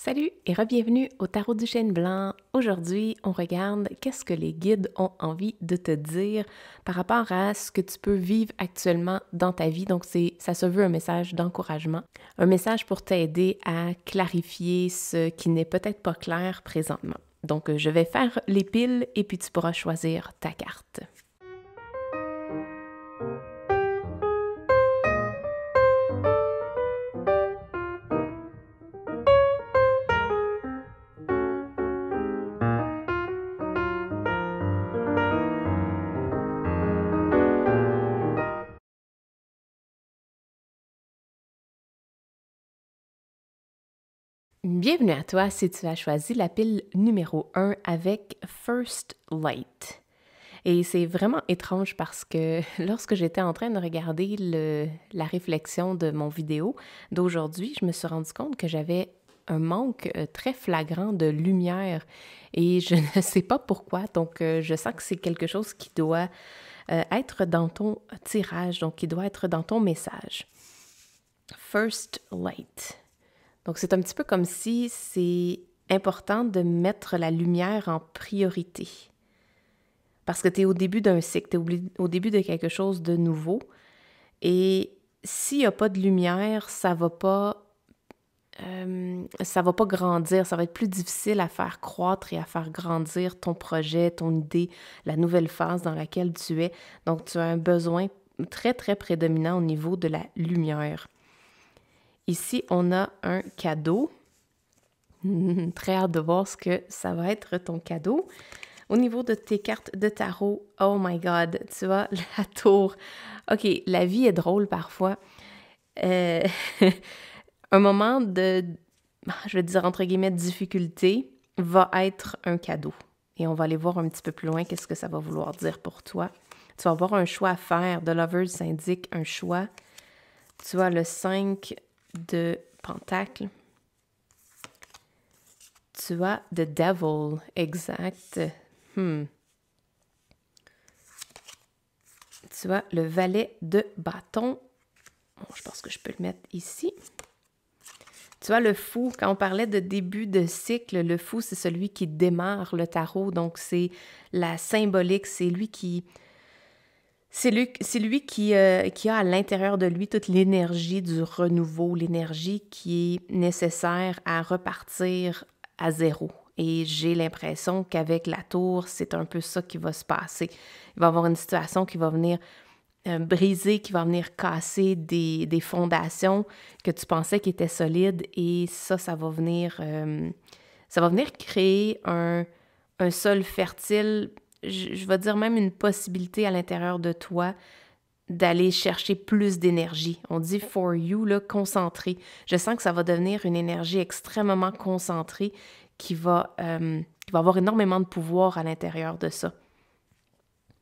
Salut et re-bienvenue au Tarot du Chêne Blanc. Aujourd'hui, on regarde qu'est-ce que les guides ont envie de te dire par rapport à ce que tu peux vivre actuellement dans ta vie. Donc, ça se veut un message d'encouragement, un message pour t'aider à clarifier ce qui n'est peut-être pas clair présentement. Donc, je vais faire les piles et puis tu pourras choisir ta carte. Bienvenue à toi si tu as choisi la pile numéro 1 avec First Light. Et c'est vraiment étrange parce que lorsque j'étais en train de regarder la réflexion de mon vidéo d'aujourd'hui, je me suis rendu compte que j'avais un manque très flagrant de lumière et je ne sais pas pourquoi. Donc, je sens que c'est quelque chose qui doit être dans ton tirage, donc qui doit être dans ton message. First Light. Donc, c'est un petit peu comme si c'est important de mettre la lumière en priorité. Parce que tu es au début d'un cycle, tu es au début de quelque chose de nouveau. Et s'il n'y a pas de lumière, ça va pas grandir. Ça va être plus difficile à faire croître et à faire grandir ton projet, ton idée, la nouvelle phase dans laquelle tu es. Donc, tu as un besoin très, très prédominant au niveau de la lumière. Ici, on a un cadeau. Très hâte de voir ce que ça va être ton cadeau. Au niveau de tes cartes de tarot, oh my God, tu vois, la tour. OK, la vie est drôle parfois. Un moment de, je vais dire entre guillemets, difficulté va être un cadeau. Et on va aller voir un petit peu plus loin qu'est-ce que ça va vouloir dire pour toi. Tu vas avoir un choix à faire. The Lovers s'indique un choix. Tu as le 5 de Pentacles. Tu as The Devil, exact. Tu as le valet de bâton. Bon, je pense que je peux le mettre ici. Tu as le fou. Quand on parlait de début de cycle, le fou, c'est celui qui démarre le tarot. Donc, c'est la symbolique. C'est lui qui a à l'intérieur de lui toute l'énergie du renouveau, l'énergie qui est nécessaire à repartir à zéro. Et j'ai l'impression qu'avec la tour, c'est un peu ça qui va se passer. Il va y avoir une situation qui va venir briser, qui va venir casser des fondations que tu pensais qui étaient solides. Et ça va venir créer un sol fertile. Je vais dire même une possibilité à l'intérieur de toi d'aller chercher plus d'énergie. On dit « for you », là, concentré. Je sens que ça va devenir une énergie extrêmement concentrée qui va avoir énormément de pouvoir à l'intérieur de ça.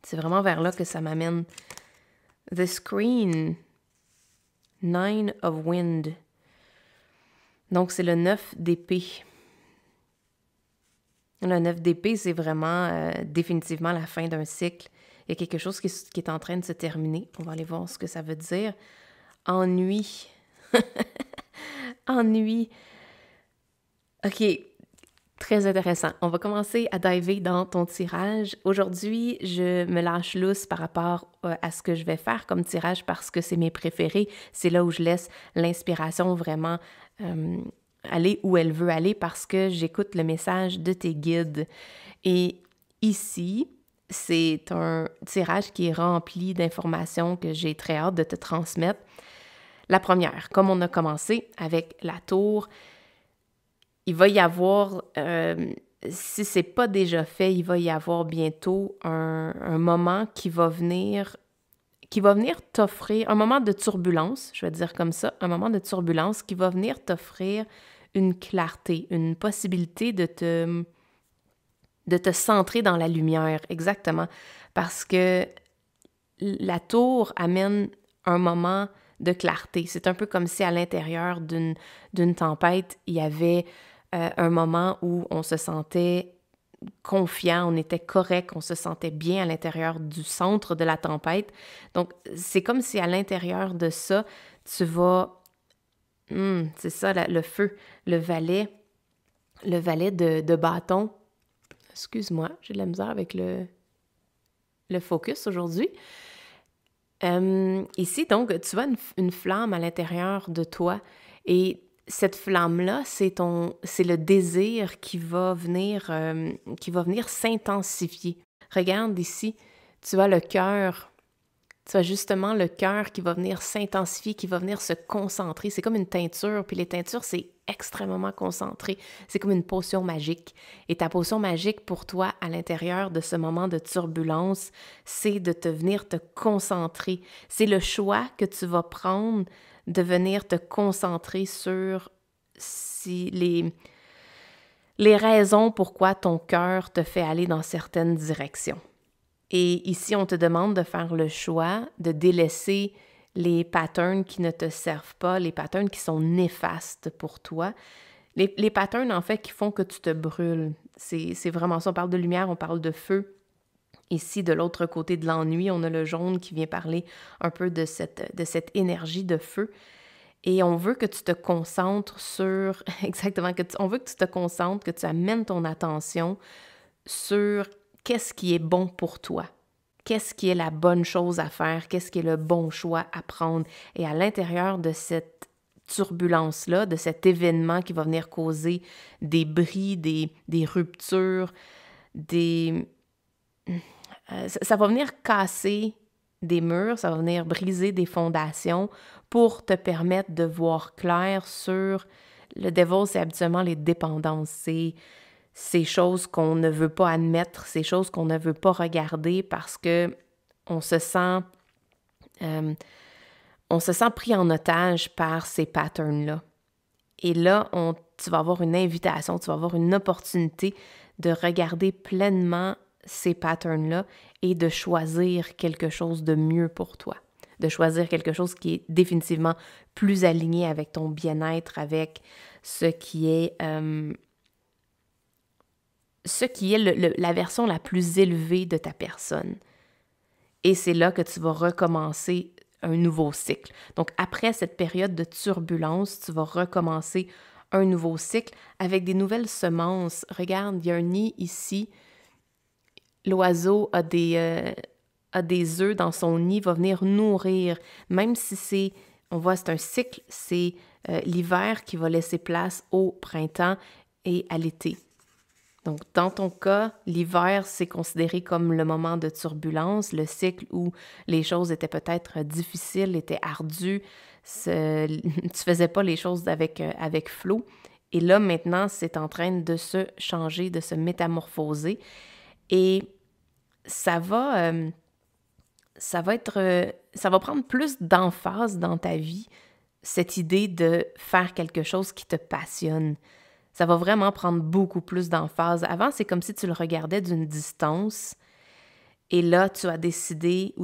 C'est vraiment vers là que ça m'amène. The Screen, 9 of Wind. Donc, c'est le 9 d'épée. Le 9 d'épée, c'est vraiment définitivement la fin d'un cycle. Il y a quelque chose qui est en train de se terminer. On va aller voir ce que ça veut dire. Ennui. Ennui. OK. Très intéressant. On va commencer à diver dans ton tirage. Aujourd'hui, je me lâche lousse par rapport à ce que je vais faire comme tirage parce que c'est mes préférés. C'est là où je laisse l'inspiration vraiment aller où elle veut aller parce que j'écoute le message de tes guides. Et ici, c'est un tirage qui est rempli d'informations que j'ai très hâte de te transmettre. La première, comme on a commencé avec la tour, il va y avoir, si ce n'est pas déjà fait, il va y avoir bientôt un moment qui va venir t'offrir, un moment de turbulence, je vais dire comme ça, un moment de turbulence qui va venir t'offrir une clarté, une possibilité de te centrer dans la lumière, exactement, parce que la tour amène un moment de clarté. C'est un peu comme si à l'intérieur d'une tempête, il y avait un moment où on se sentait confiant, on était correct, on se sentait bien à l'intérieur du centre de la tempête. Donc, c'est comme si à l'intérieur de ça, tu vas... c'est ça, le feu, le valet. le valet de bâton. Excuse-moi, j'ai de la misère avec le focus aujourd'hui. Ici, donc, tu vois une flamme à l'intérieur de toi et cette flamme-là, c'est le désir qui va venir s'intensifier. Regarde ici, tu as le cœur, tu as justement le cœur qui va venir s'intensifier, qui va venir se concentrer. C'est comme une teinture, puis les teintures, c'est extrêmement concentré. C'est comme une potion magique. Et ta potion magique pour toi, à l'intérieur de ce moment de turbulence, c'est de venir te concentrer. C'est le choix que tu vas prendre de venir te concentrer sur les raisons pourquoi ton cœur te fait aller dans certaines directions. Et ici, on te demande de faire le choix de délaisser les patterns qui ne te servent pas, les patterns qui sont néfastes pour toi, les patterns, en fait, qui font que tu te brûles. C'est vraiment ça. On parle de lumière, on parle de feu. Ici, de l'autre côté de l'ennui, on a le jaune qui vient parler un peu de cette énergie de feu. Et on veut que tu te concentres sur, exactement, on veut que tu te concentres, que tu amènes ton attention sur qu'est-ce qui est bon pour toi, qu'est-ce qui est la bonne chose à faire, qu'est-ce qui est le bon choix à prendre. Et à l'intérieur de cette turbulence-là, de cet événement qui va venir causer des bris, des ruptures, ça va venir casser des murs, ça va venir briser des fondations pour te permettre de voir clair sur le devil, c'est habituellement les dépendances, c'est ces choses qu'on ne veut pas admettre, ces choses qu'on ne veut pas regarder parce que on se sent pris en otage par ces patterns-là. Et là, tu vas avoir une invitation, tu vas avoir une opportunité de regarder pleinement ces patterns-là et de choisir quelque chose de mieux pour toi, de choisir quelque chose qui est définitivement plus aligné avec ton bien-être, avec ce qui est la version la plus élevée de ta personne. Et c'est là que tu vas recommencer un nouveau cycle. Donc, après cette période de turbulence, tu vas recommencer un nouveau cycle avec des nouvelles semences. Regarde, il y a un nid ici. L'oiseau a des œufs dans son nid, va venir nourrir. Même si on voit, c'est un cycle, c'est l'hiver qui va laisser place au printemps et à l'été. Donc, dans ton cas, l'hiver, c'est considéré comme le moment de turbulence, le cycle où les choses étaient peut-être difficiles, étaient ardues, tu faisais pas les choses avec flow. Et là, maintenant, c'est en train de se changer, de se métamorphoser. Et ça va prendre plus d'emphase dans ta vie, cette idée de faire quelque chose qui te passionne. Ça va vraiment prendre beaucoup plus d'emphase. Avant, c'est comme si tu le regardais d'une distance et là, tu vas décider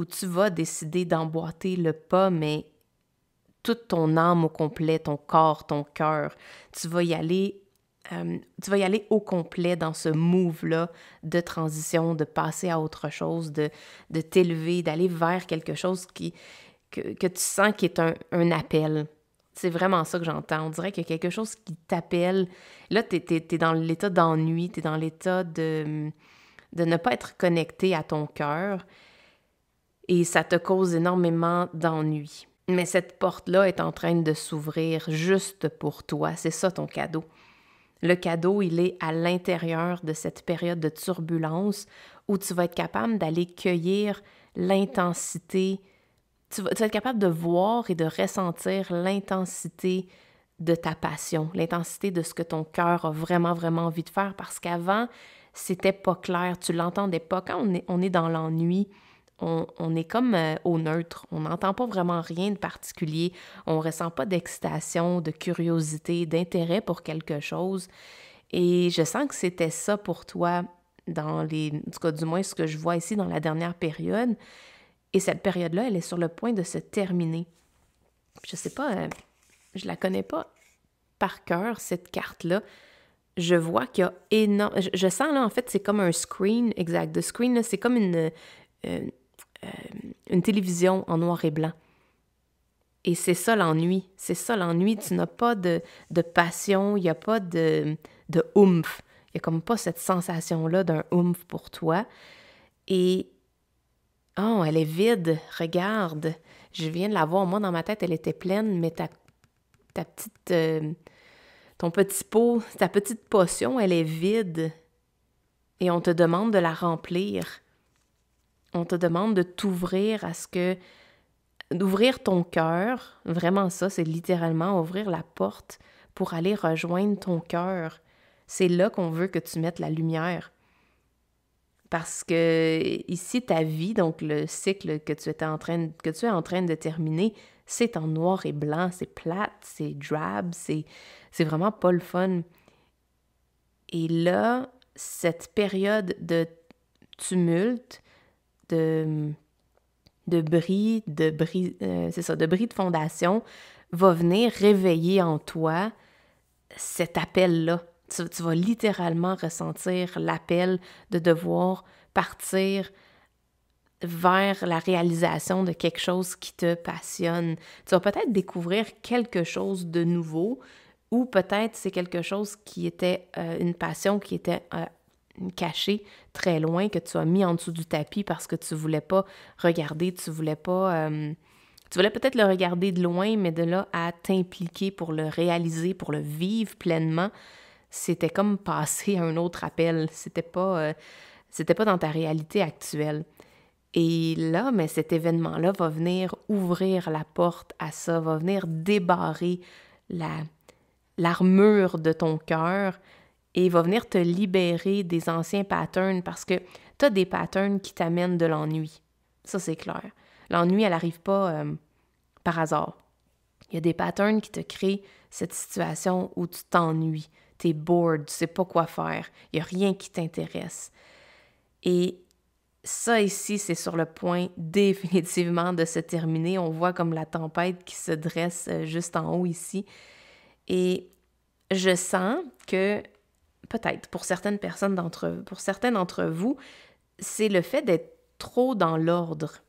d'emboîter le pas, mais toute ton âme au complet, ton corps, ton cœur, tu vas y aller au complet dans ce move-là de transition, de passer à autre chose, de t'élever, d'aller vers quelque chose que tu sens qui est un appel. C'est vraiment ça que j'entends. On dirait qu'il y a quelque chose qui t'appelle. Là, t'es dans l'état d'ennui, t'es dans l'état de ne pas être connecté à ton cœur et ça te cause énormément d'ennui. Mais cette porte-là est en train de s'ouvrir juste pour toi. C'est ça ton cadeau. Le cadeau, il est à l'intérieur de cette période de turbulence où tu vas être capable d'aller cueillir l'intensité. Tu vas être capable de voir et de ressentir l'intensité de ta passion, l'intensité de ce que ton cœur a vraiment, vraiment envie de faire parce qu'avant, c'était pas clair, tu l'entendais pas. Quand on est dans l'ennui, on est comme au neutre, on n'entend pas vraiment rien de particulier, on ressent pas d'excitation, de curiosité, d'intérêt pour quelque chose. Et je sens que c'était ça pour toi en tout cas, du moins ce que je vois ici dans la dernière période. Et cette période-là, elle est sur le point de se terminer. Je sais pas, je la connais pas par cœur, cette carte-là. Je vois qu'il y a énormément... Je sens là, en fait, c'est comme un screen, exact. Le screen, là, c'est comme une télévision en noir et blanc. Et c'est ça l'ennui. C'est ça l'ennui. Tu n'as pas de passion, il n'y a pas de oomph. Il n'y a comme pas cette sensation-là d'un oomph pour toi. Et, oh, elle est vide, regarde. Je viens de la voir. Moi, dans ma tête, elle était pleine, mais ta petite... ton petit pot, ta petite potion, elle est vide. Et on te demande de la remplir. On te demande de t'ouvrir à ce que... d'ouvrir ton cœur, vraiment ça, c'est littéralement ouvrir la porte pour aller rejoindre ton cœur. C'est là qu'on veut que tu mettes la lumière. Parce que ici, ta vie, donc le cycle que tu es en train de terminer, c'est en noir et blanc, c'est plate, c'est drab, c'est vraiment pas le fun. Et là, cette période de tumulte, de bris de fondation va venir réveiller en toi cet appel-là. Tu vas littéralement ressentir l'appel de devoir partir vers la réalisation de quelque chose qui te passionne. Tu vas peut-être découvrir quelque chose de nouveau ou peut-être c'est quelque chose qui était une passion qui était cachée très loin, que tu as mis en dessous du tapis parce que tu voulais pas regarder, tu voulais peut-être le regarder de loin, mais de là à t'impliquer pour le réaliser, pour le vivre pleinement, c'était comme passer à un autre appel. C'était pas dans ta réalité actuelle. Et là, mais cet événement-là va venir ouvrir la porte à ça, va venir débarrer l'armure de ton cœur et va venir te libérer des anciens patterns parce que tu as des patterns qui t'amènent de l'ennui. Ça, c'est clair. L'ennui, elle n'arrive pas par hasard. Il y a des patterns qui te créent cette situation où tu t'ennuies. Tu es bored, tu ne sais pas quoi faire. Il n'y a rien qui t'intéresse. Et ça ici, c'est sur le point définitivement de se terminer. On voit comme la tempête qui se dresse juste en haut ici. Et je sens que, peut-être pour certains d'entre vous, c'est le fait d'être trop dans l'ordre.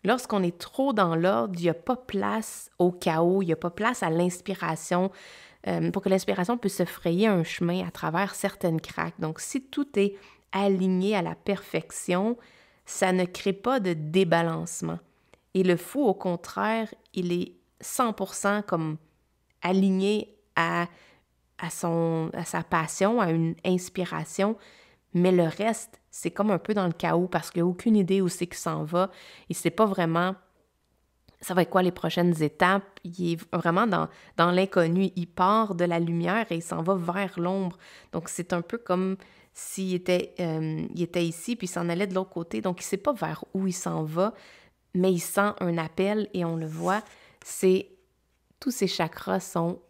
Lorsqu'on est trop dans l'ordre, il n'y a pas place au chaos, il n'y a pas place à l'inspiration, pour que l'inspiration puisse se frayer un chemin à travers certaines craques. Donc, si tout est aligné à la perfection, ça ne crée pas de débalancement. Et le fou, au contraire, il est 100% comme aligné à sa passion, à une inspiration, mais le reste, c'est comme un peu dans le chaos parce qu'il n'y a aucune idée où c'est qu'il s'en va. Il ne sait pas vraiment ça va être quoi les prochaines étapes. Il est vraiment dans l'inconnu. Il part de la lumière et il s'en va vers l'ombre. Donc, c'est un peu comme s'il était, il était ici puis il s'en allait de l'autre côté. Donc, il ne sait pas vers où il s'en va, mais il sent un appel et on le voit. Tous ces chakras sont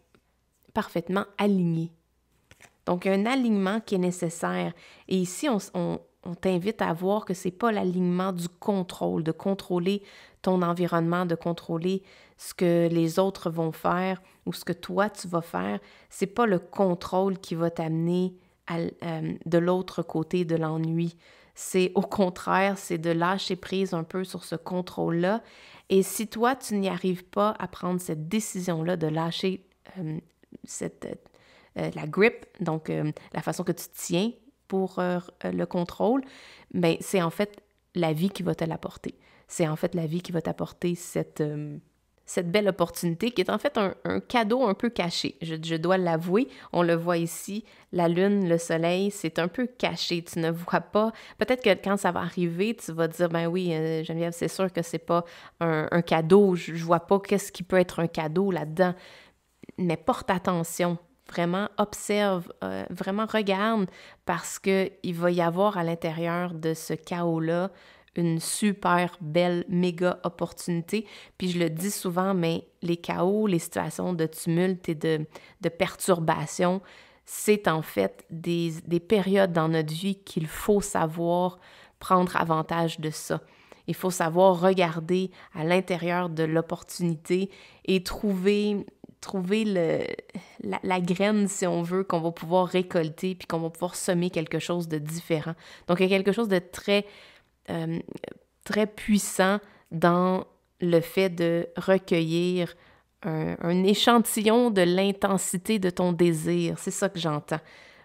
parfaitement alignés. Donc, il y a un alignement qui est nécessaire. Et ici, on t'invite à voir que ce n'est pas l'alignement du contrôle, de contrôler ton environnement, de contrôler ce que les autres vont faire ou ce que toi, tu vas faire. Ce n'est pas le contrôle qui va t'amener de l'autre côté de l'ennui. C'est au contraire, c'est de lâcher prise un peu sur ce contrôle-là. Et si toi, tu n'y arrives pas à prendre cette décision-là de lâcher la grip, donc la façon que tu tiens pour le contrôle, bien, c'est en fait la vie qui va te l'apporter. C'est en fait la vie qui va t'apporter cette belle opportunité qui est en fait un cadeau un peu caché. Je dois l'avouer, on le voit ici, la lune, le soleil, c'est un peu caché. Tu ne vois pas, peut-être que quand ça va arriver, tu vas te dire, ben oui, Geneviève, c'est sûr que c'est pas un cadeau, je vois pas qu'est-ce qui peut être un cadeau là-dedans, mais porte attention. Vraiment, observe, vraiment regarde parce qu'il va y avoir à l'intérieur de ce chaos-là une super belle, méga opportunité. Puis je le dis souvent, mais les chaos, les situations de tumulte et de perturbation, c'est en fait des périodes dans notre vie qu'il faut savoir prendre avantage de ça. Il faut savoir regarder à l'intérieur de l'opportunité et trouver la graine, si on veut, qu'on va pouvoir récolter puis qu'on va pouvoir semer quelque chose de différent. Donc, il y a quelque chose de très puissant dans le fait de recueillir un échantillon de l'intensité de ton désir. C'est ça que j'entends.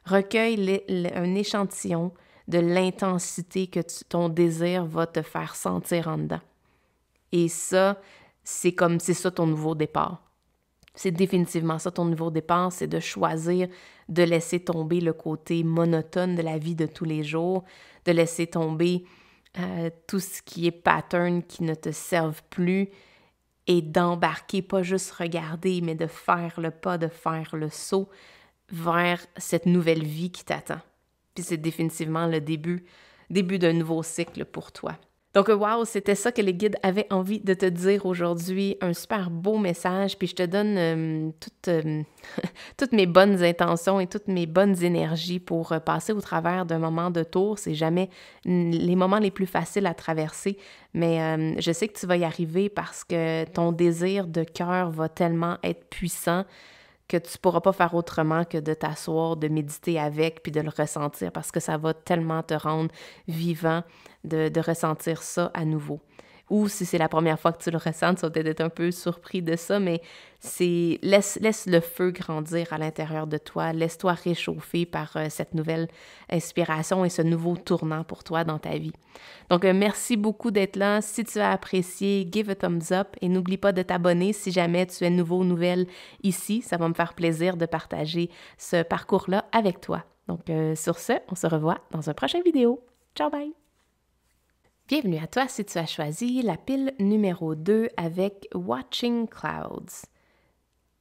Recueille un échantillon de l'intensité que ton désir va te faire sentir en dedans. Et ça, c'est ça ton nouveau départ. C'est définitivement ça ton nouveau départ, c'est de choisir de laisser tomber le côté monotone de la vie de tous les jours, de laisser tomber tout ce qui est pattern qui ne te servent plus et d'embarquer, pas juste regarder, mais de faire le pas, de faire le saut vers cette nouvelle vie qui t'attend. Puis c'est définitivement le début d'un nouveau cycle pour toi. Donc, wow, c'était ça que les guides avaient envie de te dire aujourd'hui. Un super beau message. Puis je te donne toutes mes bonnes intentions et toutes mes bonnes énergies pour passer au travers d'un moment de tour. C'est jamais les moments les plus faciles à traverser, mais je sais que tu vas y arriver parce que ton désir de cœur va tellement être puissant que tu ne pourras pas faire autrement que de t'asseoir, de méditer avec, puis de le ressentir, parce que ça va tellement te rendre vivant de ressentir ça à nouveau. Ou si c'est la première fois que tu le ressens, tu vas peut-être être un peu surpris de ça, mais laisse le feu grandir à l'intérieur de toi, laisse-toi réchauffer par cette nouvelle inspiration et ce nouveau tournant pour toi dans ta vie. Donc, merci beaucoup d'être là. Si tu as apprécié, give a thumbs up et n'oublie pas de t'abonner si jamais tu es nouveau ou nouvelle ici. Ça va me faire plaisir de partager ce parcours-là avec toi. Donc, sur ce, on se revoit dans un prochain vidéo. Ciao, bye! Bienvenue à toi si tu as choisi la pile numéro 2 avec Watching Clouds.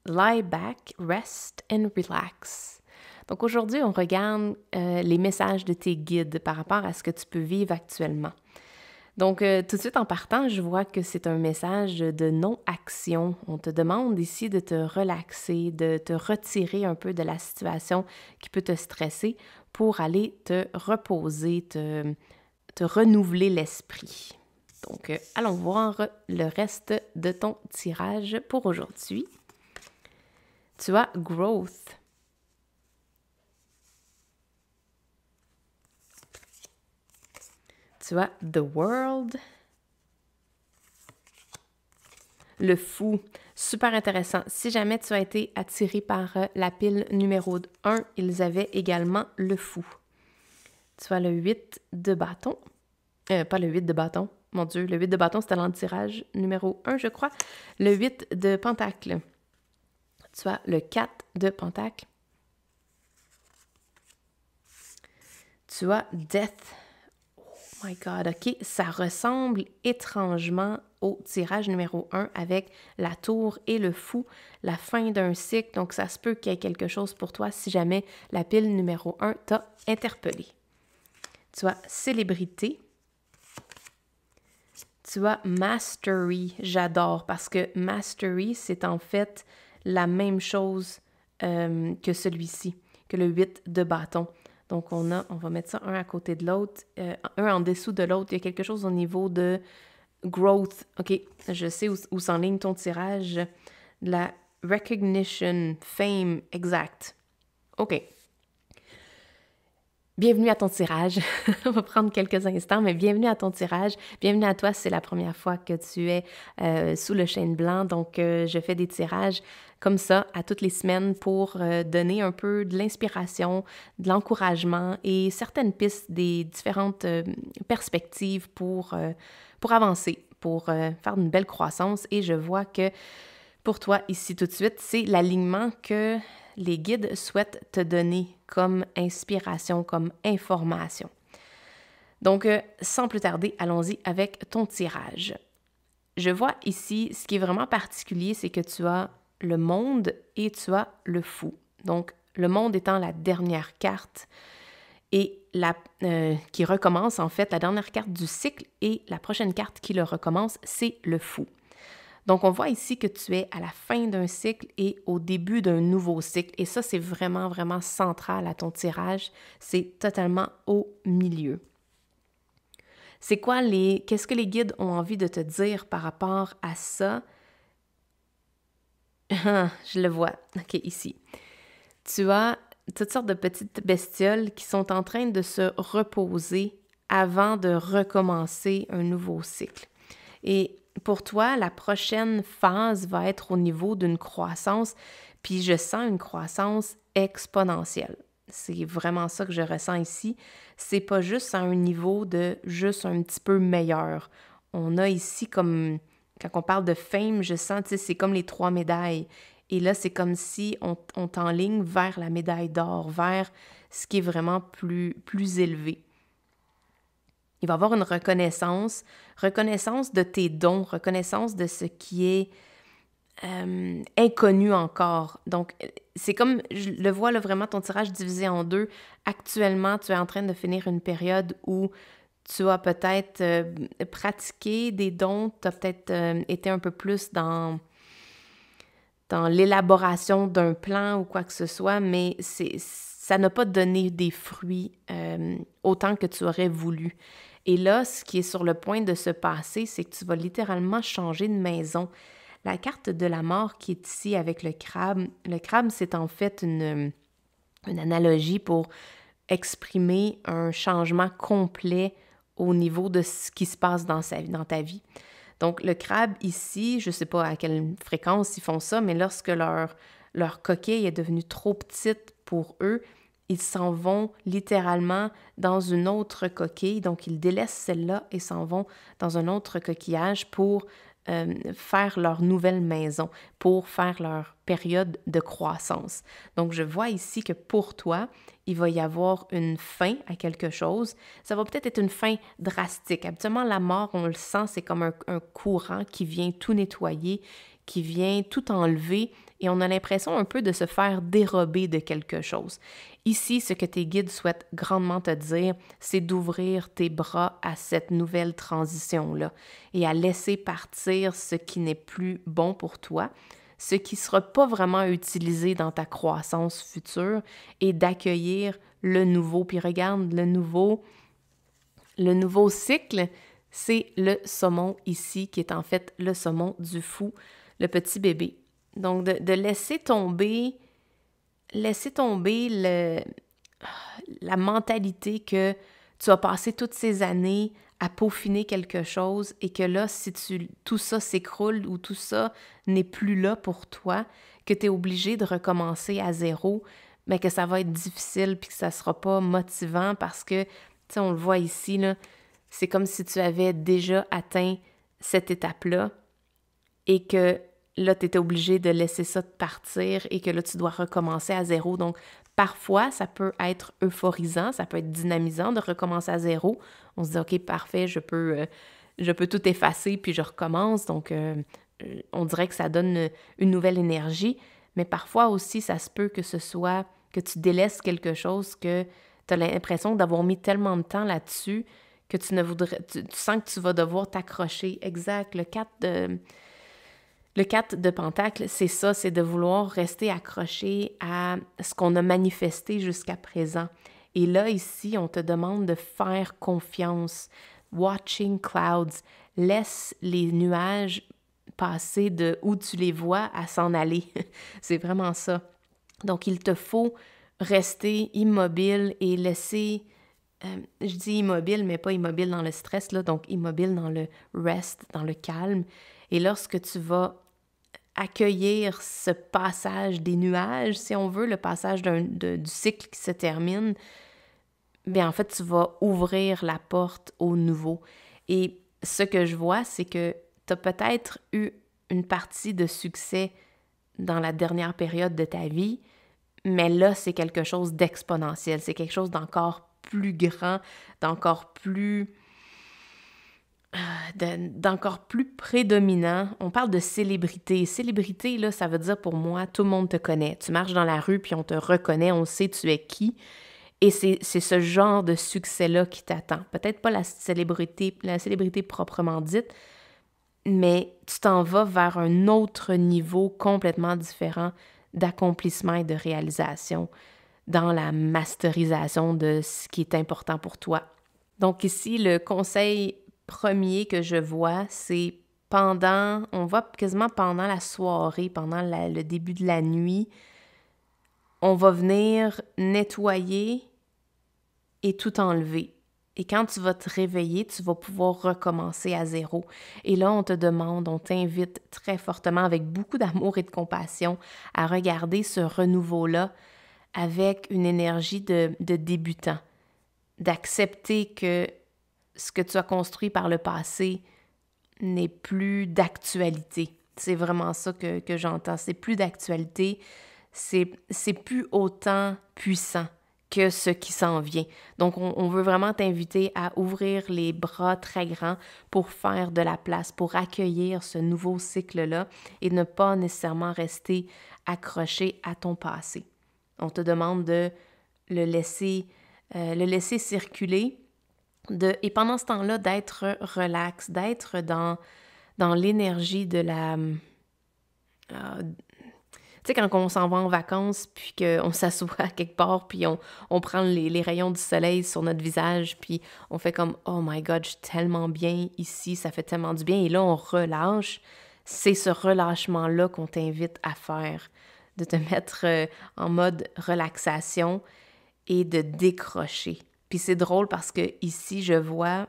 Lie back, rest and relax. Donc aujourd'hui, on regarde les messages de tes guides par rapport à ce que tu peux vivre actuellement. Donc tout de suite en partant, je vois que c'est un message de non-action. On te demande ici de te relaxer, de te retirer un peu de la situation qui peut te stresser pour aller te reposer, te renouveler l'esprit. Donc, allons voir le reste de ton tirage pour aujourd'hui. Tu as Growth. Tu as The World. Le Fou. Super intéressant. Si jamais tu as été attiré par la pile numéro 1, ils avaient également le Fou. Tu as le 8 de bâton. Pas le 8 de bâton. Mon Dieu, le 8 de bâton, c'était dans le tirage numéro 1, je crois. Le 8 de pentacle. Tu as le 4 de pentacle. Tu as Death. Oh my God, OK. Ça ressemble étrangement au tirage numéro 1 avec la tour et le fou, la fin d'un cycle. Donc, ça se peut qu'il y ait quelque chose pour toi si jamais la pile numéro 1 t'a interpellé. Tu as Célébrité. Tu as Mastery. J'adore parce que Mastery, c'est en fait la même chose que celui-ci, que le 8 de bâton. Donc, on va mettre ça un à côté de l'autre, un en dessous de l'autre. Il y a quelque chose au niveau de growth. OK, je sais où s'enligne ton tirage. La recognition, fame, exact. OK. Bienvenue à ton tirage. On va prendre quelques instants, mais bienvenue à ton tirage. Bienvenue à toi si c'est la première fois que tu es sous le chêne blanc. Donc, je fais des tirages comme ça à toutes les semaines pour donner un peu de l'inspiration, de l'encouragement et certaines pistes des différentes perspectives pour avancer, pour faire une belle croissance. Et je vois que pour toi, ici tout de suite, c'est l'alignement que les guides souhaitent te donner comme inspiration, comme information. Donc, sans plus tarder, allons-y avec ton tirage. Je vois ici, ce qui est vraiment particulier, c'est que tu as le monde et tu as le fou. Donc, le monde étant la dernière carte et qui recommence, en fait, la dernière carte du cycle et la prochaine carte qui le recommence, c'est le fou. Donc, on voit ici que tu es à la fin d'un cycle et au début d'un nouveau cycle. Et ça, c'est vraiment, vraiment central à ton tirage. C'est totalement au milieu. Qu'est-ce que les guides ont envie de te dire par rapport à ça? Je le vois. OK, ici. Tu as toutes sortes de petites bestioles qui sont en train de se reposer avant de recommencer un nouveau cycle. Et pour toi, la prochaine phase va être au niveau d'une croissance, puis je sens une croissance exponentielle. C'est vraiment ça que je ressens ici. C'est pas juste à un niveau de juste un petit peu meilleur. On a ici comme, quand on parle de fame, je sens, tu sais, c'est comme les 3 médailles. Et là, c'est comme si on t'enligne vers la médaille d'or, vers ce qui est vraiment plus élevé. Il va y avoir une reconnaissance de tes dons, reconnaissance de ce qui est inconnu encore. Donc, c'est comme, je le vois là, vraiment ton tirage divisé en deux. Actuellement, tu es en train de finir une période où tu as peut-être pratiqué des dons, tu as peut-être été un peu plus dans l'élaboration d'un plan ou quoi que ce soit, mais ça n'a pas donné des fruits autant que tu aurais voulu. Et là, ce qui est sur le point de se passer, c'est que tu vas littéralement changer de maison. La carte de la mort qui est ici avec le crabe, c'est en fait une analogie pour exprimer un changement complet au niveau de ce qui se passe dans ta vie. Donc, le crabe ici, je ne sais pas à quelle fréquence ils font ça, mais lorsque leur coquille est devenue trop petite pour eux, ils s'en vont littéralement dans une autre coquille. Donc, ils délaissent celle-là et s'en vont dans un autre coquillage pour faire leur nouvelle maison, pour faire leur période de croissance. Donc, je vois ici que pour toi, il va y avoir une fin à quelque chose. Ça va peut-être être une fin drastique. Habituellement, la mort, on le sent, c'est comme un courant qui vient tout nettoyer, qui vient tout enlever et on a l'impression un peu de se faire dérober de quelque chose. Ici, ce que tes guides souhaitent grandement te dire, c'est d'ouvrir tes bras à cette nouvelle transition-là et à laisser partir ce qui n'est plus bon pour toi, ce qui ne sera pas vraiment utilisé dans ta croissance future et d'accueillir le nouveau. Puis regarde, le nouveau cycle, c'est le saumon ici, qui est en fait le saumon du fou, le petit bébé. Donc, de laisser tomber la mentalité que tu as passé toutes ces années à peaufiner quelque chose et que là, si tout ça s'écroule ou tout ça n'est plus là pour toi, que tu es obligé de recommencer à zéro, mais que ça va être difficile puis que ça sera pas motivant parce que, tu sais, on le voit ici, là, c'est comme si tu avais déjà atteint cette étape-là et que là, tu étais obligé de laisser ça te partir et que là, tu dois recommencer à zéro. Donc, parfois, ça peut être euphorisant, ça peut être dynamisant de recommencer à zéro. On se dit, OK, parfait, je peux tout effacer puis je recommence. Donc, on dirait que ça donne une nouvelle énergie. Mais parfois aussi, ça se peut que ce soit que tu délaisses quelque chose que tu as l'impression d'avoir mis tellement de temps là-dessus que tu sens que tu vas devoir t'accrocher. Exact, le 4 de Pentacle, c'est ça, c'est de vouloir rester accroché à ce qu'on a manifesté jusqu'à présent. Et là, ici, on te demande de faire confiance. Watching clouds. Laisse les nuages passer de où tu les vois à s'en aller. C'est vraiment ça. Donc, il te faut rester immobile et laisser... je dis immobile, mais pas immobile dans le stress, là, donc immobile dans le rest, dans le calme. Et lorsque tu vas accueillir ce passage des nuages, si on veut, le passage du cycle qui se termine, bien en fait, tu vas ouvrir la porte au nouveau. Et ce que je vois, c'est que tu as peut-être eu une partie de succès dans la dernière période de ta vie, mais là, c'est quelque chose d'exponentiel, c'est quelque chose d'encore plus grand, d'encore plus prédominant. On parle de célébrité. Célébrité, là, ça veut dire pour moi, tout le monde te connaît. Tu marches dans la rue, puis on te reconnaît, on sait tu es qui. Et c'est ce genre de succès-là qui t'attend. Peut-être pas la célébrité proprement dite, mais tu t'en vas vers un autre niveau complètement différent d'accomplissement et de réalisation dans la masterisation de ce qui est important pour toi. Donc ici, le conseil premier que je vois, c'est on voit quasiment pendant la soirée, pendant le début de la nuit, on va venir nettoyer et tout enlever. Et quand tu vas te réveiller, tu vas pouvoir recommencer à zéro. Et là, on te demande, on t'invite très fortement, avec beaucoup d'amour et de compassion, à regarder ce renouveau-là avec une énergie de débutant, d'accepter que ce que tu as construit par le passé n'est plus d'actualité. C'est vraiment ça que j'entends. C'est plus d'actualité, c'est plus autant puissant que ce qui s'en vient. Donc, on veut vraiment t'inviter à ouvrir les bras très grands pour faire de la place, pour accueillir ce nouveau cycle-là et ne pas nécessairement rester accroché à ton passé. On te demande de le laisser circuler, et pendant ce temps-là, d'être relax, d'être dans l'énergie de la... tu sais, quand on s'en va en vacances, puis qu'on s'assoit à quelque part, puis on prend les rayons du soleil sur notre visage, puis on fait comme « Oh my God, je suis tellement bien ici, ça fait tellement du bien. » Et là, on relâche. C'est ce relâchement-là qu'on t'invite à faire, de te mettre en mode relaxation et de décrocher. Puis c'est drôle parce que ici, je vois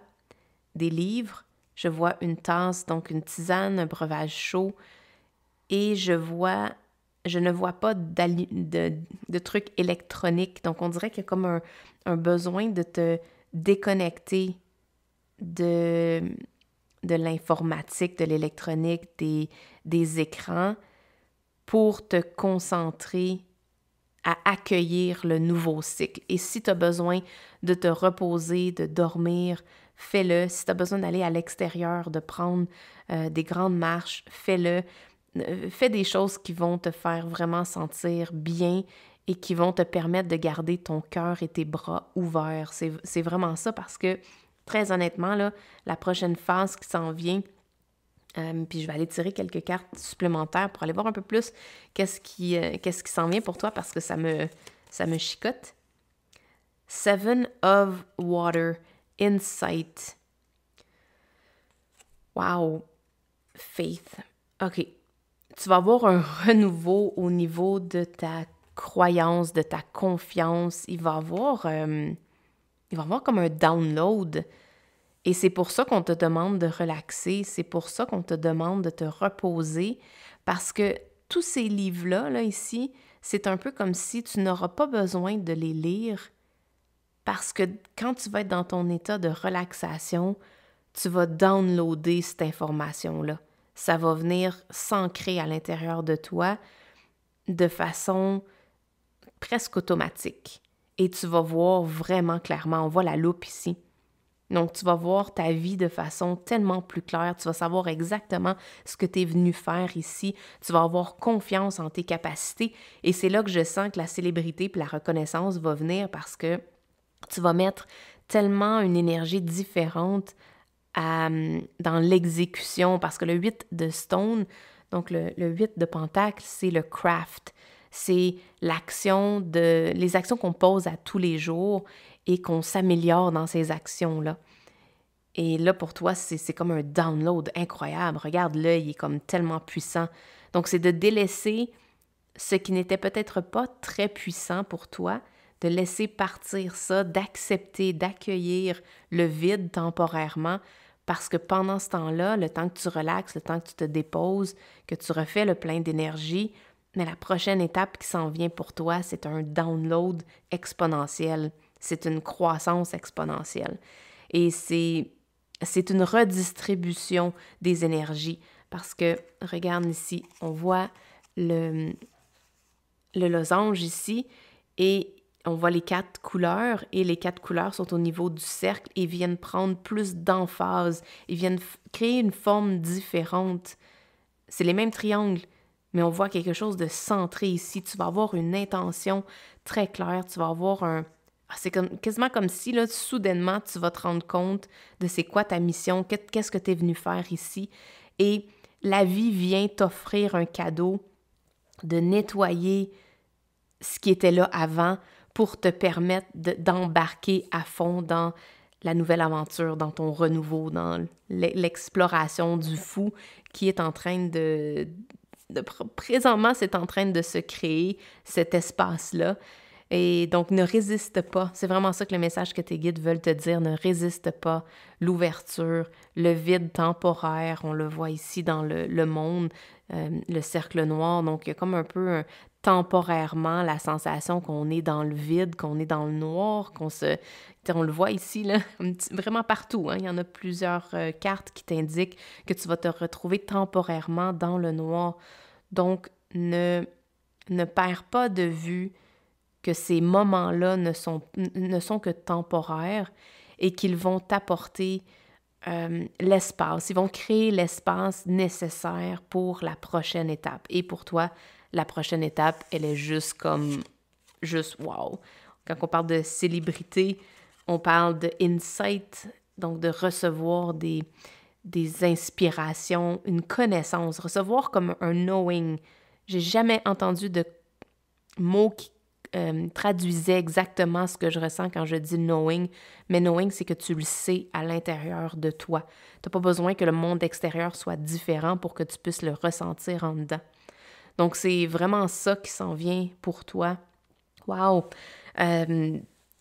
des livres, je vois une tasse, donc une tisane, un breuvage chaud, et je ne vois pas de trucs électroniques. Donc, on dirait qu'il y a comme un besoin de te déconnecter de l'informatique, de l'électronique, des écrans pour te concentrer à accueillir le nouveau cycle. Et si tu as besoin de te reposer, de dormir, fais-le. Si tu as besoin d'aller à l'extérieur, de prendre des grandes marches, fais-le. Fais des choses qui vont te faire vraiment sentir bien et qui vont te permettre de garder ton cœur et tes bras ouverts. C'est vraiment ça parce que, très honnêtement, là, la prochaine phase qui s'en vient, puis je vais aller tirer quelques cartes supplémentaires pour aller voir un peu plus qu'est-ce qui s'en vient pour toi parce que ça me chicote. Seven of Water, Insight. Wow. Faith. OK. Tu vas avoir un renouveau au niveau de ta croyance, de ta confiance. Il va y avoir comme un download. Et c'est pour ça qu'on te demande de relaxer, c'est pour ça qu'on te demande de te reposer, parce que tous ces livres-là, là, ici, c'est un peu comme si tu n'auras pas besoin de les lire, parce que quand tu vas être dans ton état de relaxation, tu vas downloader cette information-là. Ça va venir s'ancrer à l'intérieur de toi de façon presque automatique. Et tu vas voir vraiment clairement, on voit la loupe ici. Donc, tu vas voir ta vie de façon tellement plus claire. Tu vas savoir exactement ce que tu es venu faire ici. Tu vas avoir confiance en tes capacités. Et c'est là que je sens que la célébrité et la reconnaissance va venir parce que tu vas mettre tellement une énergie différente dans l'exécution. Parce que le 8 de Stone, donc le 8 de Pentacle, c'est le craft. C'est les actions qu'on pose à tous les jours et qu'on s'améliore dans ces actions-là. Et là, pour toi, c'est comme un download incroyable. Regarde, l'œil, il est comme tellement puissant. Donc, c'est de délaisser ce qui n'était peut-être pas très puissant pour toi, de laisser partir ça, d'accepter, d'accueillir le vide temporairement, parce que pendant ce temps-là, le temps que tu relaxes, le temps que tu te déposes, que tu refais le plein d'énergie, mais la prochaine étape qui s'en vient pour toi, c'est un download exponentiel. C'est une croissance exponentielle. Et c'est une redistribution des énergies. Parce que, regarde ici, on voit le losange ici et on voit les 4 couleurs et les 4 couleurs sont au niveau du cercle et viennent prendre plus d'emphase. Ils viennent créer une forme différente. C'est les mêmes triangles, mais on voit quelque chose de centré ici. Tu vas avoir une intention très claire. Tu vas avoir c'est quasiment comme si, là, soudainement, tu vas te rendre compte de c'est quoi ta mission, qu'est-ce que tu es venu faire ici. Et la vie vient t'offrir un cadeau de nettoyer ce qui était là avant pour te permettre d'embarquer à fond dans la nouvelle aventure, dans ton renouveau, dans l'exploration du fou qui est en train présentement, c'est en train de se créer cet espace-là. Et donc, ne résiste pas. C'est vraiment ça que le message que tes guides veulent te dire. Ne résiste pas. L'ouverture, le vide temporaire, on le voit ici dans le monde, le cercle noir. Donc, il y a comme un peu temporairement la sensation qu'on est dans le vide, qu'on est dans le noir, on le voit ici, là, vraiment partout. Hein. Il y en a plusieurs cartes qui t'indiquent que tu vas te retrouver temporairement dans le noir. Donc, ne perds pas de vue que ces moments-là ne sont que temporaires et qu'ils vont t'apporter l'espace. Ils vont créer l'espace nécessaire pour la prochaine étape. Et pour toi, la prochaine étape, elle est juste wow. Quand on parle de célébrité, on parle de insight, donc de recevoir des inspirations, une connaissance, recevoir comme un knowing. J'ai jamais entendu de mots qui traduisait exactement ce que je ressens quand je dis knowing, mais knowing, c'est que tu le sais à l'intérieur de toi. Tu n'as pas besoin que le monde extérieur soit différent pour que tu puisses le ressentir en dedans. Donc, c'est vraiment ça qui s'en vient pour toi. Wow!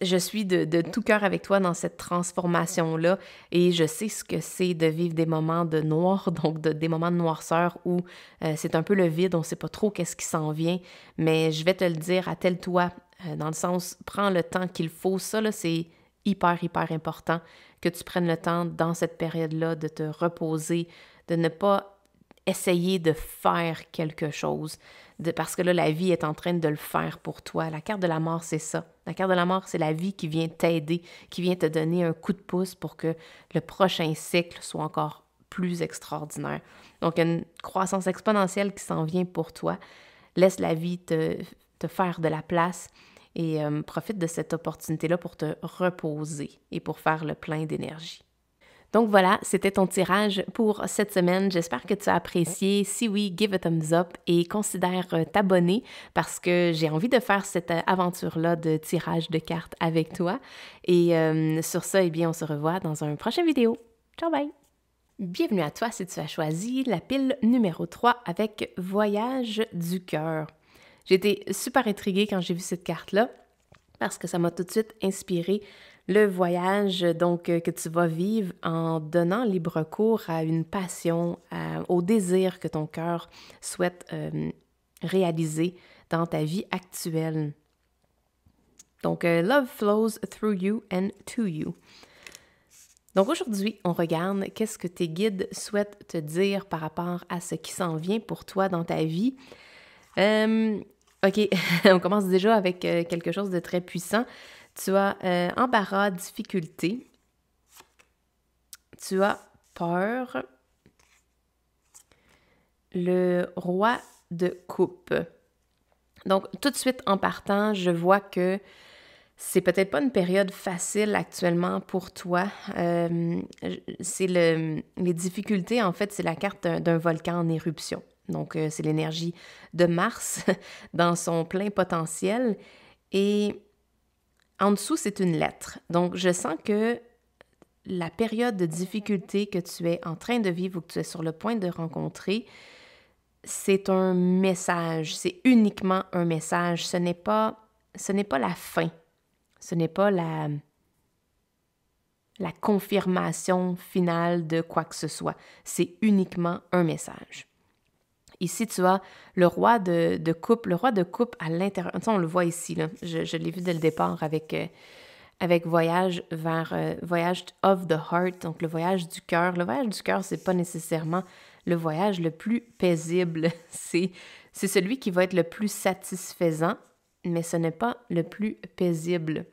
Je suis de tout cœur avec toi dans cette transformation-là et je sais ce que c'est de vivre des moments de noir, donc des moments de noirceur où c'est un peu le vide, on ne sait pas trop qu'est-ce qui s'en vient, mais je vais te le dire, attelle-toi, dans le sens, prends le temps qu'il faut. Ça, là, c'est hyper, hyper important que tu prennes le temps dans cette période-là de te reposer, de ne pas essayer de faire quelque chose, parce que là, la vie est en train de le faire pour toi. La carte de la mort, c'est ça. La carte de la mort, c'est la vie qui vient t'aider, qui vient te donner un coup de pouce pour que le prochain cycle soit encore plus extraordinaire. Donc, il y a une croissance exponentielle qui s'en vient pour toi. Laisse la vie te faire de la place et profite de cette opportunité-là pour te reposer et pour faire le plein d'énergie. Donc voilà, c'était ton tirage pour cette semaine. J'espère que tu as apprécié. Si oui, give a thumbs up et considère t'abonner parce que j'ai envie de faire cette aventure-là de tirage de cartes avec toi. Et sur ça, eh bien, on se revoit dans une prochaine vidéo. Ciao, bye! Bienvenue à toi si tu as choisi la pile numéro 3 avec Voyage du cœur. J'ai été super intriguée quand j'ai vu cette carte-là parce que ça m'a tout de suite inspiré le voyage donc que tu vas vivre en donnant libre cours à une passion, au désir que ton cœur souhaite réaliser dans ta vie actuelle. Donc, love flows through you and to you. Donc aujourd'hui, on regarde qu'est-ce que tes guides souhaitent te dire par rapport à ce qui s'en vient pour toi dans ta vie. OK, on commence déjà avec quelque chose de très puissant. Tu as embarras, difficulté. Tu as peur. Le roi de coupe. Donc, tout de suite en partant, je vois que c'est peut-être pas une période facile actuellement pour toi. C'est les difficultés, en fait, c'est la carte d'un volcan en éruption. Donc, c'est l'énergie de Mars dans son plein potentiel. Et en dessous, c'est une lettre. Donc, je sens que la période de difficulté que tu es en train de vivre ou que tu es sur le point de rencontrer, c'est un message. C'est uniquement un message. Ce n'est pas la fin. Ce n'est pas la confirmation finale de quoi que ce soit. C'est uniquement un message. Ici, tu as le roi de coupe. Le roi de coupe à l'intérieur. Tu sais, on le voit ici, là. Je l'ai vu dès le départ avec voyage vers voyage of the heart, donc le voyage du cœur. Le voyage du cœur, c'est pas nécessairement le voyage le plus paisible. C'est celui qui va être le plus satisfaisant, mais ce n'est pas le plus paisible.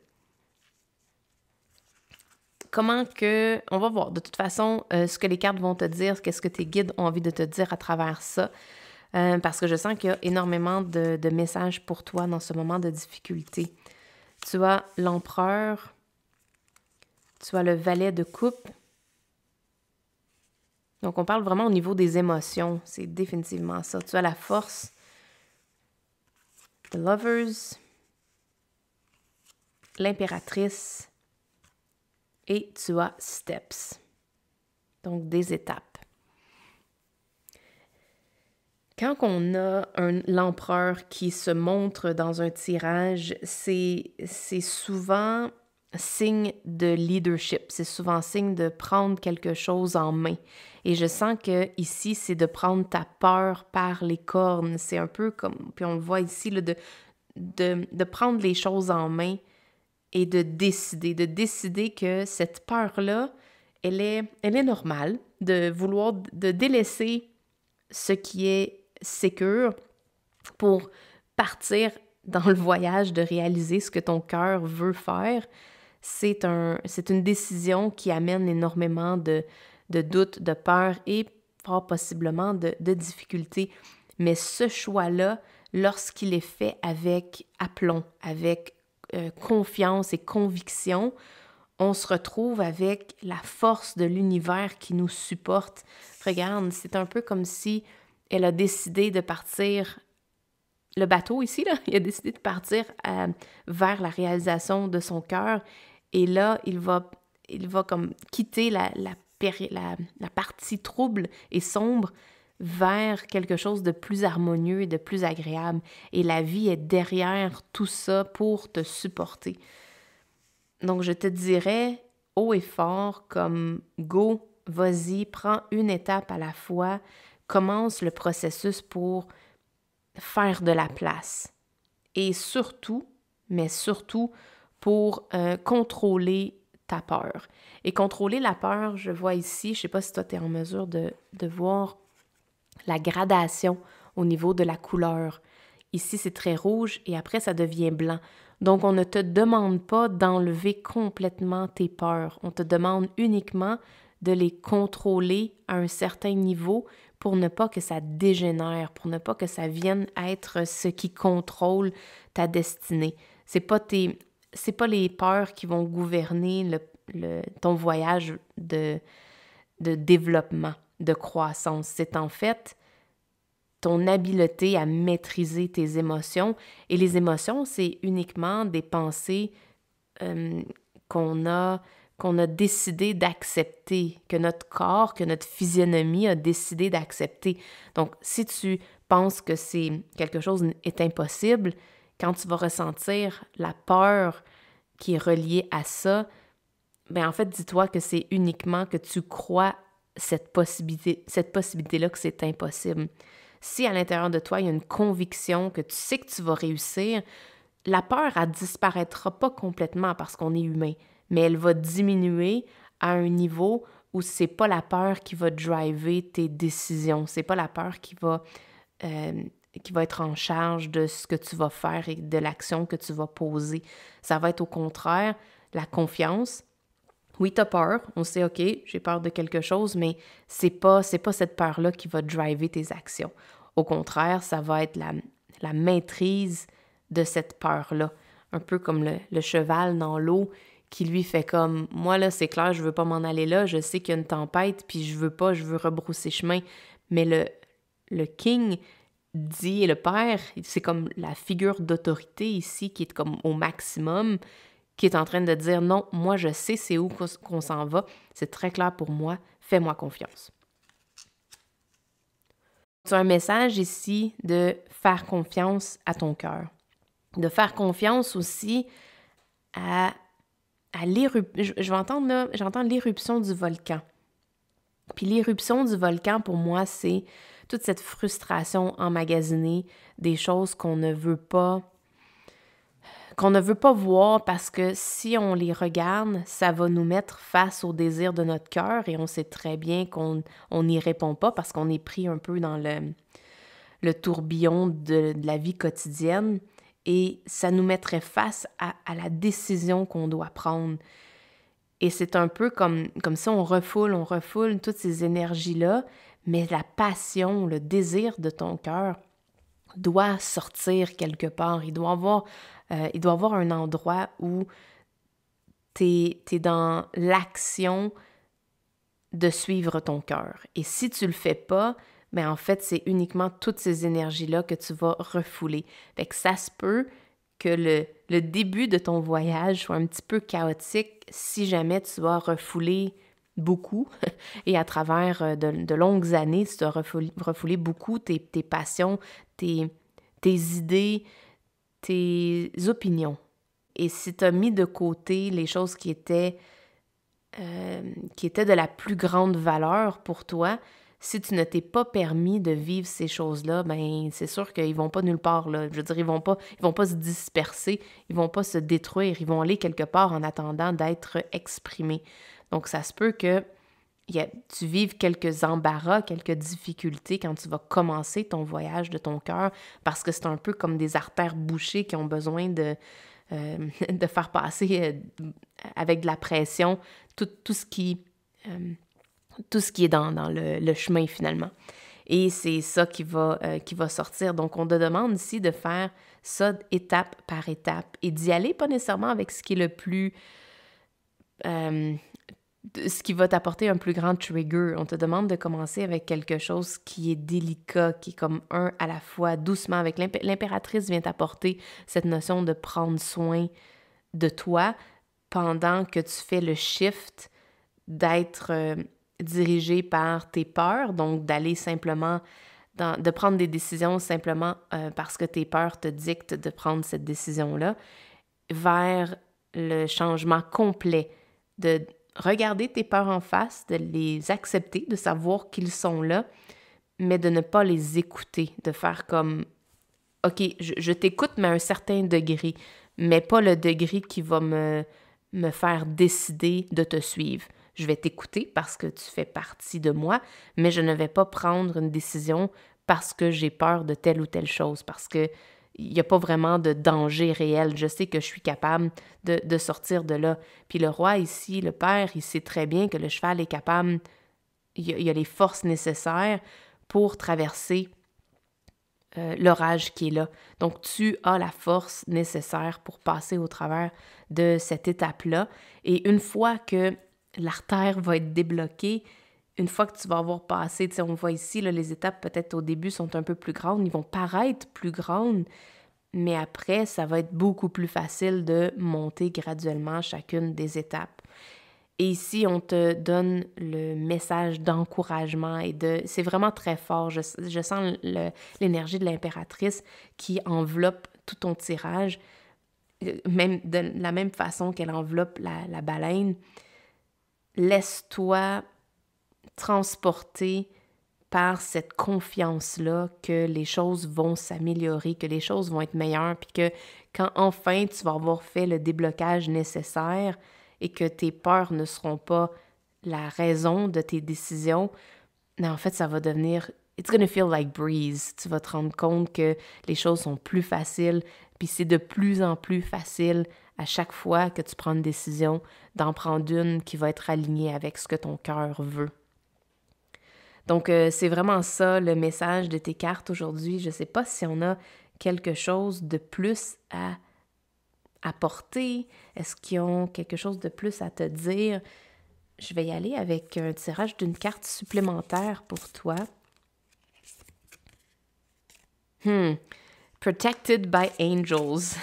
Comment que... On va voir de toute façon ce que les cartes vont te dire, qu'est-ce que tes guides ont envie de te dire à travers ça. Parce que je sens qu'il y a énormément de messages pour toi dans ce moment de difficulté. Tu as l'empereur, tu as le valet de coupe. Donc, on parle vraiment au niveau des émotions. C'est définitivement ça. Tu as la force, the lovers, l'impératrice et tu as steps. Donc, des étapes. Quand on a l'empereur qui se montre dans un tirage, c'est souvent signe de leadership, c'est souvent signe de prendre quelque chose en main. Et je sens que ici, c'est de prendre ta peur par les cornes. C'est un peu comme, puis on le voit ici, là, de prendre les choses en main et de décider que cette peur-là, elle est normale, de vouloir, de délaisser ce qui est sécure pour partir dans le voyage de réaliser ce que ton cœur veut faire. C'est une décision qui amène énormément de doutes, de peur et fort possiblement de difficultés. Mais ce choix-là, lorsqu'il est fait avec aplomb, avec confiance et conviction, on se retrouve avec la force de l'univers qui nous supporte. Regarde, c'est un peu comme si elle a décidé de partir, le bateau ici, là, il a décidé de partir vers la réalisation de son cœur. Et là, il va comme quitter la partie trouble et sombre vers quelque chose de plus harmonieux et de plus agréable. Et la vie est derrière tout ça pour te supporter. Donc, je te dirais haut et fort comme go, vas-y, prends une étape à la fois, commence le processus pour faire de la place. Et surtout, mais surtout, pour contrôler ta peur. Et contrôler la peur, je vois ici, je ne sais pas si toi tu es en mesure de voir la gradation au niveau de la couleur. Ici, c'est très rouge et après, ça devient blanc. Donc, on ne te demande pas d'enlever complètement tes peurs. On te demande uniquement de les contrôler à un certain niveau pour ne pas que ça dégénère, pour ne pas que ça vienne être ce qui contrôle ta destinée. C'est pas les peurs qui vont gouverner ton voyage de développement, de croissance. C'est en fait ton habileté à maîtriser tes émotions. Et les émotions, c'est uniquement des pensées qu'on a décidé d'accepter, que notre corps, que notre physionomie a décidé d'accepter. Donc, si tu penses que quelque chose est impossible, quand tu vas ressentir la peur qui est reliée à ça, bien en fait, dis-toi que c'est uniquement que tu crois cette possibilité-là que c'est impossible. Si à l'intérieur de toi, il y a une conviction que tu sais que tu vas réussir, la peur, elle disparaîtra pas complètement parce qu'on est humain, mais elle va diminuer à un niveau où c'est pas la peur qui va driver tes décisions, c'est pas la peur qui va être en charge de ce que tu vas faire et de l'action que tu vas poser. Ça va être au contraire la confiance. Oui, tu as peur, on sait, OK, j'ai peur de quelque chose, mais c'est pas cette peur-là qui va driver tes actions. Au contraire, ça va être la maîtrise de cette peur-là. Un peu comme le cheval dans l'eau qui lui fait comme, moi là, c'est clair, je veux pas m'en aller là, je sais qu'il y a une tempête, puis je veux rebrousser chemin. Mais le king dit, et le père, c'est comme la figure d'autorité ici qui est comme au maximum, qui est en train de dire non, moi je sais c'est où qu'on s'en va, c'est très clair pour moi, fais-moi confiance. Tu as un message ici de faire confiance à ton cœur, de faire confiance aussi à l'éruption. J'entends l'éruption du volcan. Puis l'éruption du volcan, pour moi, c'est toute cette frustration emmagasinée, des choses qu'on ne veut pas voir parce que si on les regarde, ça va nous mettre face au désir de notre cœur et on sait très bien qu'on n'y répond pas parce qu'on est pris un peu dans le tourbillon de la vie quotidienne et ça nous mettrait face à la décision qu'on doit prendre. Et c'est un peu comme si on refoule toutes ces énergies-là, mais la passion, le désir de ton cœur doit sortir quelque part. Il doit avoir un endroit où t'es dans l'action de suivre ton cœur. Et si tu le fais pas, mais en fait, c'est uniquement toutes ces énergies-là que tu vas refouler. Fait que ça se peut que le début de ton voyage soit un petit peu chaotique si jamais tu vas refouler beaucoup et à travers de longues années, tu as refoulé beaucoup tes passions, tes idées, tes opinions. Et si tu as mis de côté les choses qui étaient de la plus grande valeur pour toi, si tu ne t'es pas permis de vivre ces choses-là, ben c'est sûr qu'ils vont pas nulle part, là. Je veux dire, ils vont pas se disperser, ils vont pas se détruire, ils vont aller quelque part en attendant d'être exprimés. Donc, ça se peut que tu vives quelques embarras, quelques difficultés quand tu vas commencer ton voyage de ton cœur, parce que c'est un peu comme des artères bouchées qui ont besoin de faire passer avec de la pression tout ce qui est dans le chemin finalement. Et c'est ça qui va sortir. Donc, on te demande ici de faire ça étape par étape et d'y aller pas nécessairement avec ce qui est le plus... ce qui va t'apporter un plus grand trigger. On te demande de commencer avec quelque chose qui est délicat, qui est comme un à la fois, doucement. Avec l'impératrice vient t'apporter cette notion de prendre soin de toi pendant que tu fais le shift d'être dirigé par tes peurs, donc d'aller simplement, de prendre des décisions simplement parce que tes peurs te dictent de prendre cette décision-là, vers le changement complet, de regarder tes peurs en face, de les accepter, de savoir qu'ils sont là, mais de ne pas les écouter, de faire comme « OK, je t'écoute, mais à un certain degré, mais pas le degré qui va me faire décider de te suivre. Je vais t'écouter parce que tu fais partie de moi, mais je ne vais pas prendre une décision parce que j'ai peur de telle ou telle chose, parce que il n'y a pas vraiment de danger réel. Je sais que je suis capable de sortir de là. » Puis le roi ici, le père, il sait très bien que le cheval est capable, il a les forces nécessaires pour traverser l'orage qui est là. Donc, tu as la force nécessaire pour passer au travers de cette étape-là. Et une fois que l'artère va être débloquée, une fois que tu vas avoir passé, tu sais, on voit ici, là, les étapes peut-être au début sont un peu plus grandes, ils vont paraître plus grandes, mais après, ça va être beaucoup plus facile de monter graduellement chacune des étapes. Et ici, on te donne le message d'encouragement c'est vraiment très fort. Je sens l'énergie de l'impératrice qui enveloppe tout ton tirage, même de la même façon qu'elle enveloppe la baleine. Laisse-toi transporter par cette confiance-là que les choses vont s'améliorer, que les choses vont être meilleures, puis que quand enfin tu vas avoir fait le déblocage nécessaire et que tes peurs ne seront pas la raison de tes décisions, mais en fait, ça va devenir « it's gonna feel like breeze ». Tu vas te rendre compte que les choses sont plus faciles, puis c'est de plus en plus facile à chaque fois que tu prends une décision d'en prendre une qui va être alignée avec ce que ton cœur veut. Donc, c'est vraiment ça le message de tes cartes aujourd'hui. Je ne sais pas si on a quelque chose de plus à apporter. Est-ce qu'ils ont quelque chose de plus à te dire? Je vais y aller avec un tirage d'une carte supplémentaire pour toi. Protected by Angels.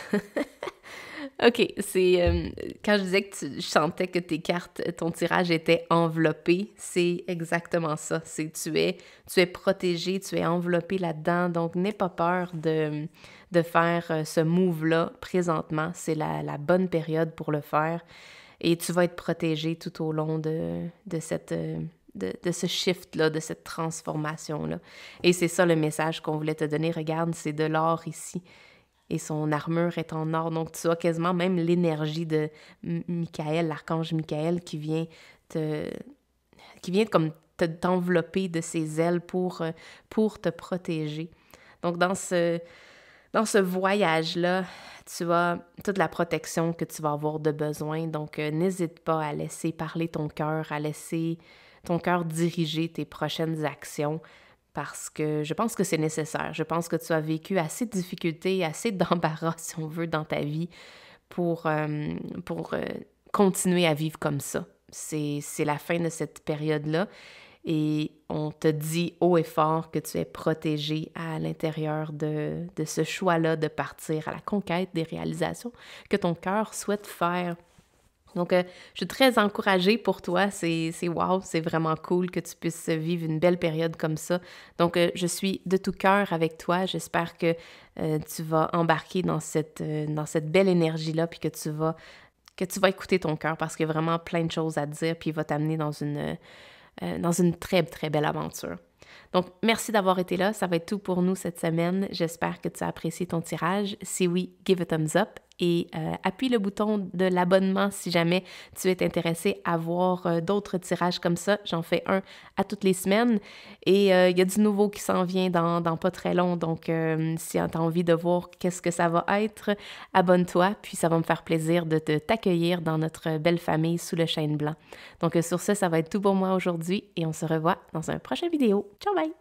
OK, c'est quand je disais que je sentais que tes cartes, ton tirage était enveloppé, c'est exactement ça. Tu es protégé, tu es enveloppé là-dedans, donc n'aie pas peur de faire ce move-là présentement. C'est la bonne période pour le faire et tu vas être protégé tout au long de ce shift-là, de cette transformation-là. Et c'est ça le message qu'on voulait te donner. Regarde, c'est de l'or ici. Et son armure est en or. Donc, tu as quasiment même l'énergie de Michael, l'archange Michael, qui vient comme t'envelopper de ses ailes pour te protéger. Donc, dans ce voyage-là, tu as toute la protection que tu vas avoir de besoin. Donc, n'hésite pas à laisser parler ton cœur, à laisser ton cœur diriger tes prochaines actions. Parce que je pense que c'est nécessaire. Je pense que tu as vécu assez de difficultés, assez d'embarras, si on veut, dans ta vie pour continuer à vivre comme ça. C'est la fin de cette période-là et on te dit haut et fort que tu es protégé à l'intérieur de ce choix-là de partir à la conquête des réalisations que ton cœur souhaite faire. Donc, je suis très encouragée pour toi. C'est wow, c'est vraiment cool que tu puisses vivre une belle période comme ça. Donc, je suis de tout cœur avec toi. J'espère que tu vas embarquer dans cette belle énergie-là, puis que tu vas écouter ton cœur parce qu'il y a vraiment plein de choses à te dire, puis il va t'amener dans une très, très belle aventure. Donc, merci d'avoir été là. Ça va être tout pour nous cette semaine. J'espère que tu as apprécié ton tirage. Si oui, give a thumbs up et appuie le bouton de l'abonnement si jamais tu es intéressé à voir d'autres tirages comme ça. J'en fais un à toutes les semaines et il y a du nouveau qui s'en vient dans pas très long. Donc, si tu as envie de voir qu'est-ce que ça va être, abonne-toi. Puis, ça va me faire plaisir de t'accueillir dans notre belle famille sous le chêne blanc. Donc, sur ce, ça va être tout pour moi aujourd'hui et on se revoit dans un prochain vidéo. Ciao, bye!